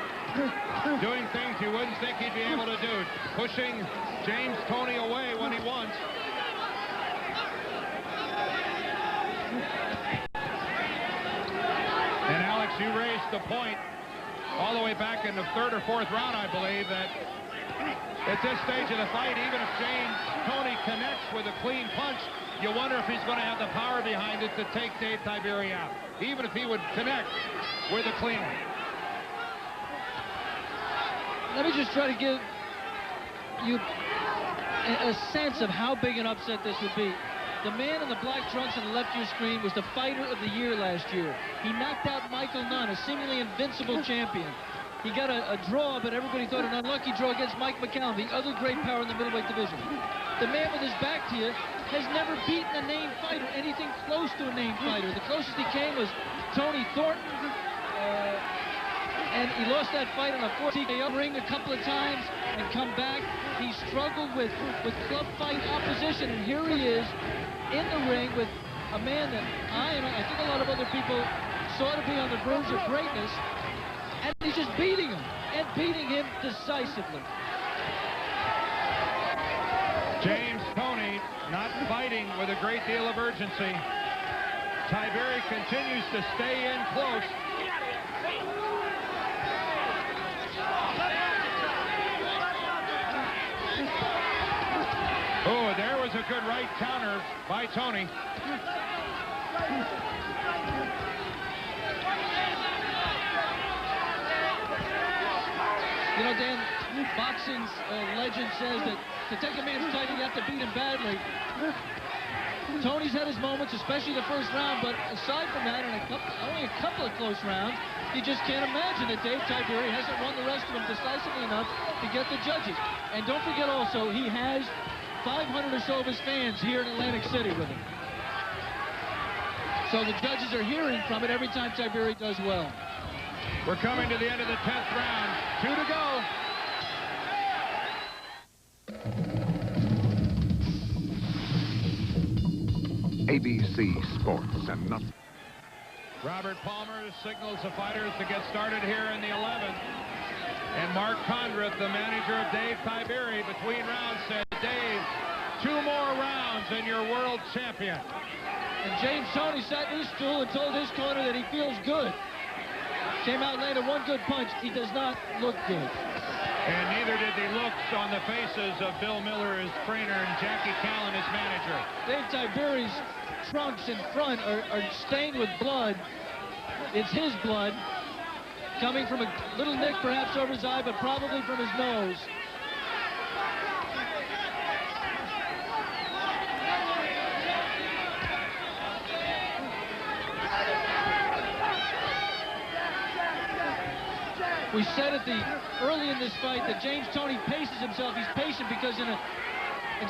doing things you wouldn't think he'd be able to do, pushing James Toney away when he wants. And Alex, you raised the point all the way back in the 3rd or 4th round, I believe, that at this stage of the fight, even if James Toney connects with a clean punch, you wonder if he's going to have the power behind it to take Dave Tiberi out, even if he would connect with a clean one. Let me just try to give you a sense of how big an upset this would be. The man in the black trunks on the left of your screen was the fighter of the year last year. He knocked out Michael Nunn, a seemingly invincible champion. He got a draw, but everybody thought an unlucky draw against Mike McCallum, the other great power in the middleweight division. The man with his back to you has never beaten a named fighter, anything close to a named fighter. The closest he came was Tony Thornton, and he lost that fight on a 4 TKO ring a couple of times and come back. He struggled with club fight opposition, and here he is in the ring with a man that I think a lot of other people saw to be on the verge of greatness, and he's just beating him, and beating him decisively. James Toney not fighting with a great deal of urgency. Tiberi continues to stay in close. Oh, there was a good right counter by Toney. You know, Dan, boxing's legend says that to take a man's title, you have to beat him badly. Toney's had his moments, especially the first round, but aside from that, and only a couple of close rounds, you just can't imagine that Dave Tiberi hasn't won the rest of them decisively enough to get the judges. And don't forget also, he has 500 or so of his fans here in Atlantic City with him. So the judges are hearing from it every time Tiberi does well. We're coming to the end of the 10th round. 2 to go. ABC Sports and nothing. Robert Palmer signals the fighters to get started here in the 11th. And Mark Condrith, the manager of Dave Tiberi, between rounds said, Dave, 2 more rounds and you're world champion. And James Toney sat in his stool and told his corner that he feels good. Came out and landed 1 good punch. He does not look good. And neither did the looks on the faces of Bill Miller, his trainer, and Jackie Callan, his manager. Dave Tiberi's trunks in front are stained with blood. It's his blood, coming from a little nick perhaps over his eye, but probably from his nose. We said early in this fight that James Toney paces himself. He's patient because in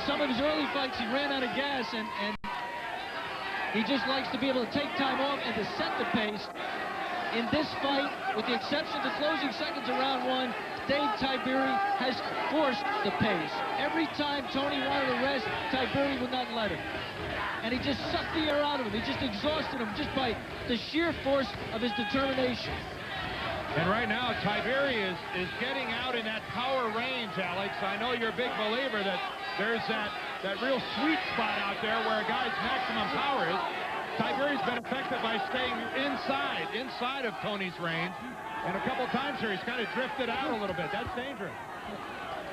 some of his early fights he ran out of gas, and he just likes to be able to take time off and to set the pace. In this fight, with the exception of the closing seconds of round 1, Dave Tiberi has forced the pace. Every time Toney wanted to rest, Tiberi would not let him. And he just sucked the air out of him. He just exhausted him just by the sheer force of his determination. And right now, Tiberi is getting out in that power range, Alex. I know you're a big believer that there's that real sweet spot out there where a guy's maximum power is. Tiberi's been affected by staying inside of Toney's range. And a couple times here, he's kind of drifted out a little bit. That's dangerous.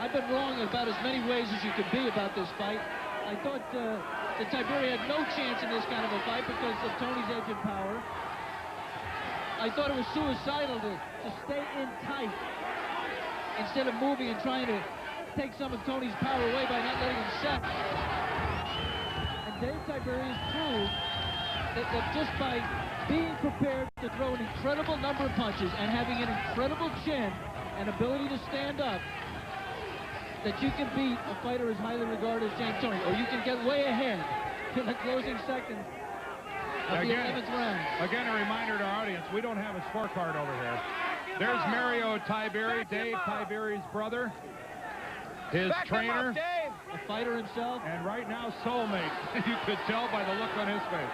I've been wrong about as many ways as you could be about this fight. I thought that Tiberi had no chance in this kind of a fight because of Toney's edge and power. I thought it was suicidal to stay in tight instead of moving and trying to take some of Toney's power away by not letting him set. And Dave Tiberi has proved that just by being prepared to throw an incredible number of punches and having an incredible chin and ability to stand up, that you can beat a fighter as highly regarded as James Toney, or you can get way ahead in the closing seconds of the 11th round. Again, a reminder to our audience, we don't have a scorecard over here. There's Mario Tiberi, Dave Tiberi's brother, his trainer, a fighter himself, and right now soulmate. You could tell by the look on his face.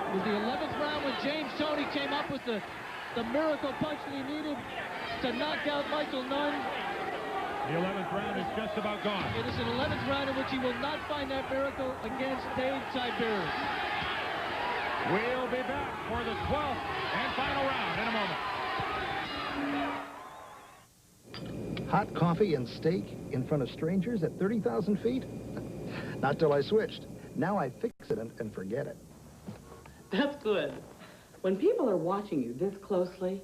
It was the 11th round when James Toney came up with the miracle punch that he needed to knock out Michael Nunn. The 11th round is just about gone. It is an 11th round in which he will not find that miracle against Dave Tiberi. We'll be back for the 12th and final round in a moment. Hot coffee and steak in front of strangers at 30,000 feet? Not till I switched. Now I fix it and forget it. That's good. When people are watching you this closely,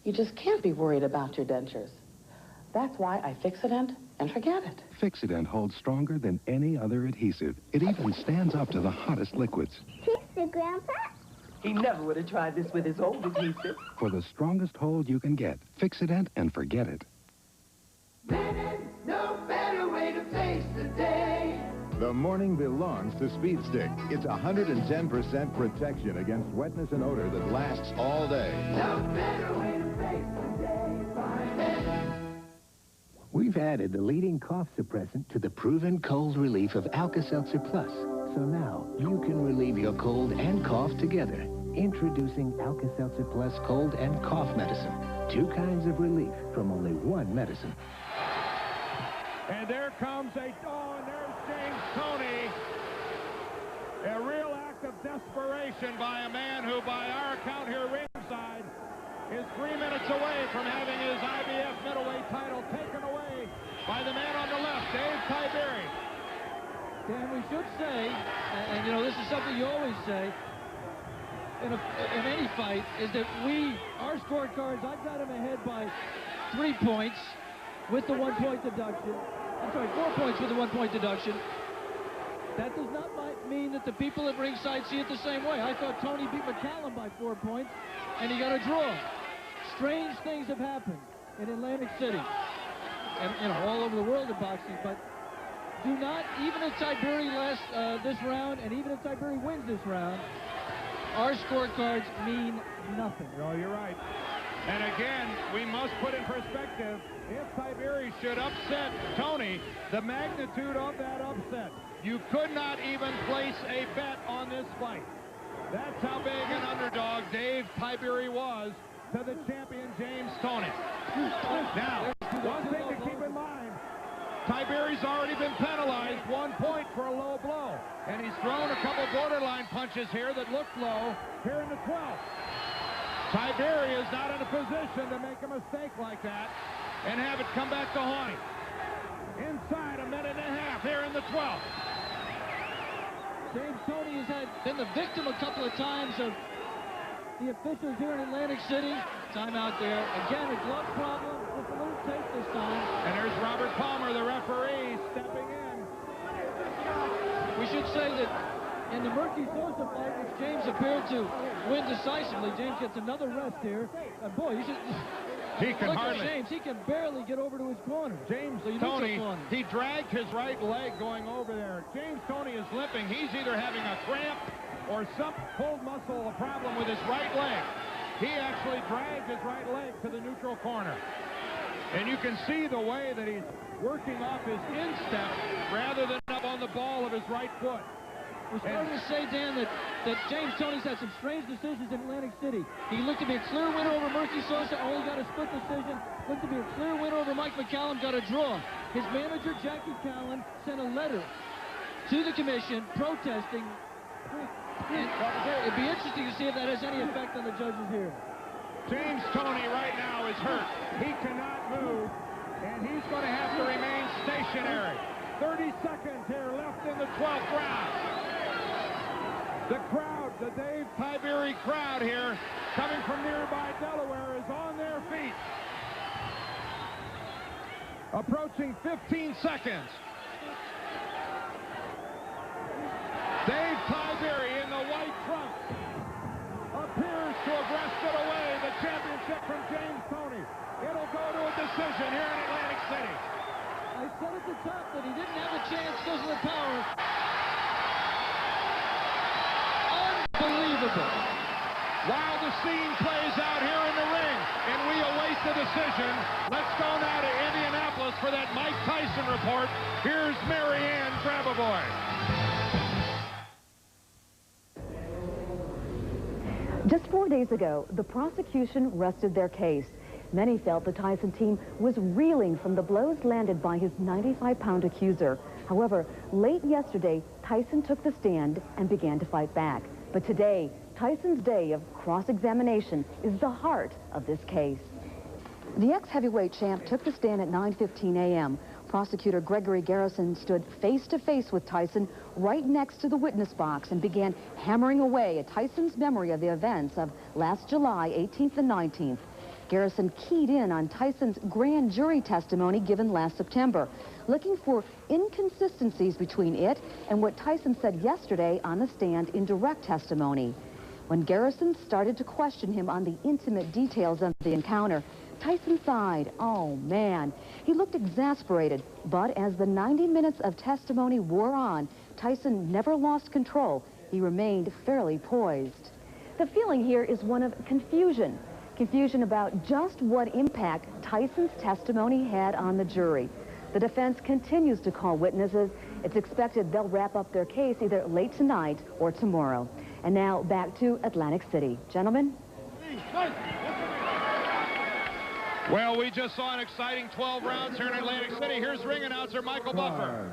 you just can't be worried about your dentures. That's why I Fix-A-Dent and forget it. Fix-A-Dent holds stronger than any other adhesive. It even stands up to the hottest liquids. Fix it, Grandpa. He never would have tried this with his old adhesive. For the strongest hold you can get, Fix-A-Dent and forget it. No better way to face the day. The morning belongs to Speed Stick. It's 110% protection against wetness and odor that lasts all day. No better way to face the day. We've added the leading cough suppressant to the proven cold relief of Alka-Seltzer Plus. So now you can relieve your cold and cough together. Introducing Alka-Seltzer Plus Cold and Cough Medicine. 2 kinds of relief from only 1 medicine. And there comes and there's James Toney. A real act of desperation by a man who, by our account here ringside, is 3 minutes away from having his IBF middleweight title taken away by the man on the left, Dave Tiberi. Dan, we should say, and you know, this is something you always say, in any fight, is that our scorecards, I've got him ahead by 3 points with the 1-point deduction. I'm sorry, 4 points with the 1-point deduction. That does not mean that the people at ringside see it the same way. I thought Toney beat McCallum by 4 points, and he got a draw. Strange things have happened in Atlantic City, and you know, all over the world of boxing. But do not, even if Tiberi lasts this round, and even if Tiberi wins this round, our scorecards mean nothing. Oh, you're right. And again, we must put in perspective, if Tiberi should upset Toney, the magnitude of that upset. You could not even place a bet on this fight. That's how big an underdog Dave Tiberi was to the champion James Toney. Now, one thing to keep in mind, Tiberi's already been penalized 1 point for a low blow. And he's thrown a couple borderline punches here that looked low here in the 12th. Tiberi is not in a position to make a mistake like that and have it come back to haunt him. Inside a minute and a half here in the 12th. James Toney has been the victim a couple of times of the officials here in Atlantic City. Timeout there. Again, a glove problem. Just a little tape this time. And there's Robert Palmer, the referee, stepping in. We should say that in the Murphy Sosa fight, which James appeared to win decisively, James gets another rest here. And boy, you should he can look hardly. at James. He can barely get over to his corner. James Toney, he dragged his right leg going over there. James Toney is limping. He's either having a cramp or some pulled muscle, a problem with his right leg. He actually dragged his right leg to the neutral corner. And you can see the way that he's working off his instep rather than up on the ball of his right foot. We're starting to say, Dan, that James Toney's had some strange decisions in Atlantic City. He looked to be a clear winner over Murphy Sosa, only got a split decision. Looked to be a clear winner over Mike McCallum, got a draw. His manager, Jackie Callan, sent a letter to the commission protesting. It'd be interesting to see if that has any effect on the judges here. James Toney right now is hurt. He cannot move, and he's going to have to remain stationary. 30 seconds here left in the 12th round. The crowd, the Dave Tiberi crowd here, coming from nearby Delaware, is on their feet. Approaching 15 seconds. Dave Tiberi in the white trunk appears to have wrested away the championship from James Toney. It'll go to a decision here in Atlantic City. I said at the top that he didn't have a chance because of the power. Unbelievable. While the scene plays out here in the ring, and we await the decision, let's go now to Indianapolis for that Mike Tyson report. Here's Mary Ann Grabovoy. Just 4 days ago, the prosecution rested their case. Many felt the Tyson team was reeling from the blows landed by his 95-pound accuser. However, late yesterday, Tyson took the stand and began to fight back. But today, Tyson's day of cross-examination is the heart of this case. The ex-heavyweight champ took the stand at 9:15 a.m. Prosecutor Gregory Garrison stood face-to-face with Tyson right next to the witness box and began hammering away at Tyson's memory of the events of last July 18th and 19th. Garrison keyed in on Tyson's grand jury testimony given last September, looking for inconsistencies between it and what Tyson said yesterday on the stand in direct testimony. When Garrison started to question him on the intimate details of the encounter, Tyson sighed. Oh, man. He looked exasperated, but as the 90 minutes of testimony wore on, Tyson never lost control. He remained fairly poised. The feeling here is one of confusion. Confusion about just what impact Tyson's testimony had on the jury. The defense continues to call witnesses. It's expected they'll wrap up their case either late tonight or tomorrow. And now back to Atlantic City. Gentlemen? Well, we just saw an exciting 12 rounds here in Atlantic City. Here's ring announcer Michael Buffer.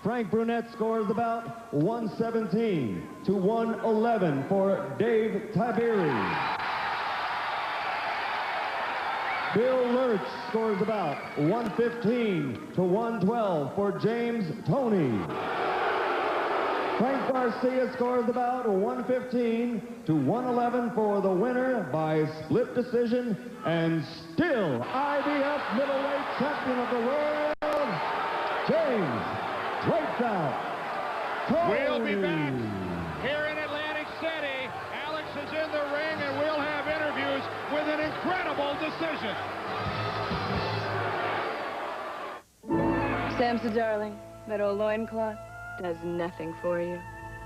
Frank Brunette scores about 117 to 111 for Dave Tiberi. Bill Lurch scores about 115 to 112 for James Toney. Frank Garcia scores about 115 to 111 for the winner by split decision and still IBF middleweight champion of the world, James "Lights Out" Toney. We'll be back here in Atlantic City. Alex is in the ring, and we'll have interviews with an incredible decision. Samson, darling, that old loincloth does nothing for you.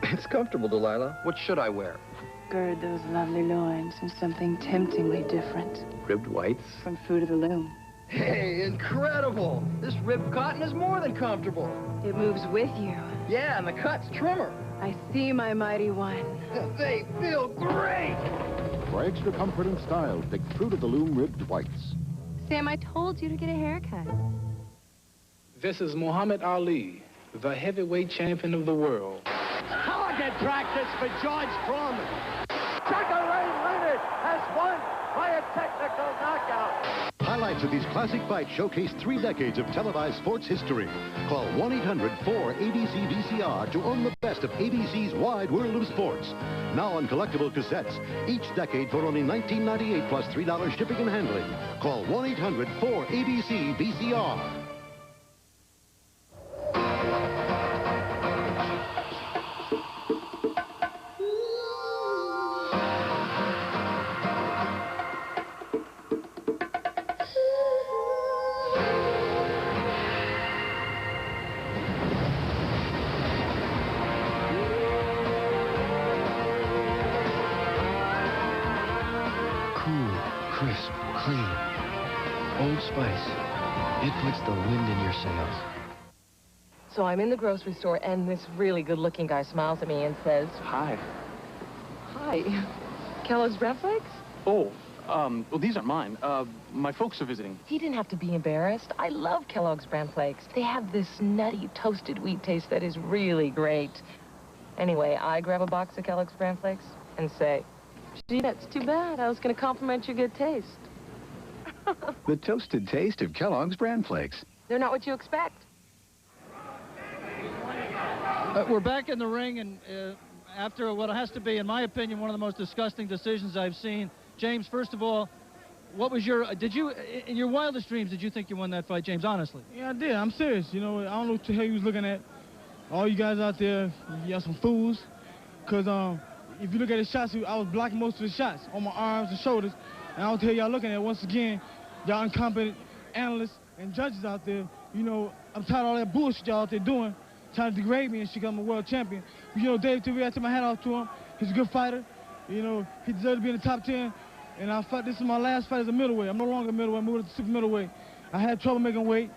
It's comfortable, Delilah. What should I wear? Gird those lovely loins in something temptingly different. Ribbed whites? From Fruit of the Loom. Hey, incredible! This ribbed cotton is more than comfortable. It moves with you. Yeah, and the cut's trimmer. I see, my mighty one. They feel great! For extra comfort and style, pick Fruit of the Loom ribbed whites. Sam, I told you to get a haircut. This is Muhammad Ali, the heavyweight champion of the world. Target practice for George Foreman. Tiberi Leonard has won by a technical knockout. Highlights of these classic fights showcase 3 decades of televised sports history. Call 1-800-4-ABC-VCR to own the best of ABC's wide world of sports. Now on collectible cassettes, each decade for only $19.98 plus $3 shipping and handling. Call 1-800-4-ABC-VCR. Crisp, clean, Old Spice. It puts the wind in your sails. So I'm in the grocery store, and this really good-looking guy smiles at me and says, Hi. Hi. Kellogg's Bran Flakes? Oh, well, these aren't mine. My folks are visiting. He didn't have to be embarrassed. I love Kellogg's Bran Flakes. They have this nutty, toasted wheat taste that is really great. Anyway, I grab a box of Kellogg's Bran Flakes and say, Gee, that's too bad. I was going to compliment your good taste. The toasted taste of Kellogg's Bran Flakes. They're not what you expect. We're back in the ring, and after what has to be, in my opinion, one of the most disgusting decisions I've seen. James, first of all, what was your, in your wildest dreams, did you think you won that fight, James, honestly? Yeah, I did. I'm serious. You know, I don't know what the hell you was looking at. All you guys out there, y'all some fools. Because if you look at the shots, I was blocking most of the shots on my arms and shoulders. And I don't tell y'all looking at, once again, y'all incompetent analysts and judges out there. You know, I'm tired of all that bullshit y'all out there doing, trying to degrade me and shit 'cause I'm a world champion. But, you know, Dave Tiberi, I take my hat off to him. He's a good fighter. You know, he deserves to be in the top 10. And this is my last fight as a middleweight. I'm no longer a middleweight. I'm moving to super middleweight. I had trouble making weight.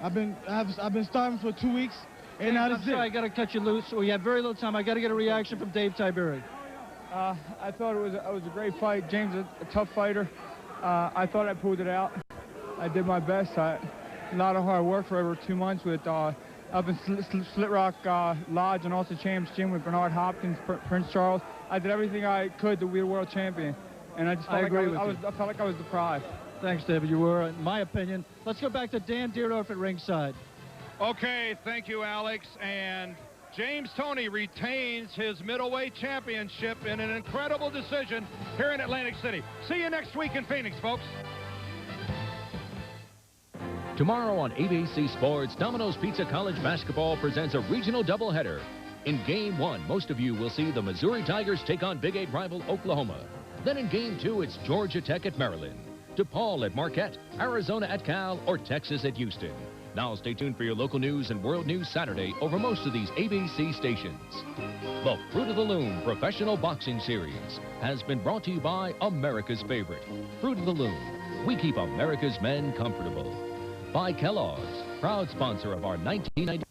I've been starving for 2 weeks. And now this is it. I got to cut you loose. We have very little time. I got to get a reaction from Dave Tiberi. I thought it was a great fight. James is a tough fighter. I thought I pulled it out. I did my best. A lot of hard work for over 2 months with up in Slit Rock Lodge and also Champs Gym with Bernard Hopkins, Prince Charles. I did everything I could to be a world champion. And I just felt I felt like I was deprived. Thanks, David. You were, in my opinion. Let's go back to Dan Dierdorf at ringside. Okay, thank you, Alex. And James Toney retains his middleweight championship in an incredible decision here in Atlantic City. See you next week in Phoenix, folks. Tomorrow on ABC Sports, Domino's Pizza College Basketball presents a regional doubleheader. In Game 1, most of you will see the Missouri Tigers take on Big 8 rival Oklahoma. Then in Game 2, it's Georgia Tech at Maryland, DePaul at Marquette, Arizona at Cal, or Texas at Houston. Now stay tuned for your local news and world news Saturday over most of these ABC stations. The Fruit of the Loom Professional Boxing Series has been brought to you by America's favorite, Fruit of the Loom. We keep America's men comfortable. By Kellogg's, proud sponsor of our 1990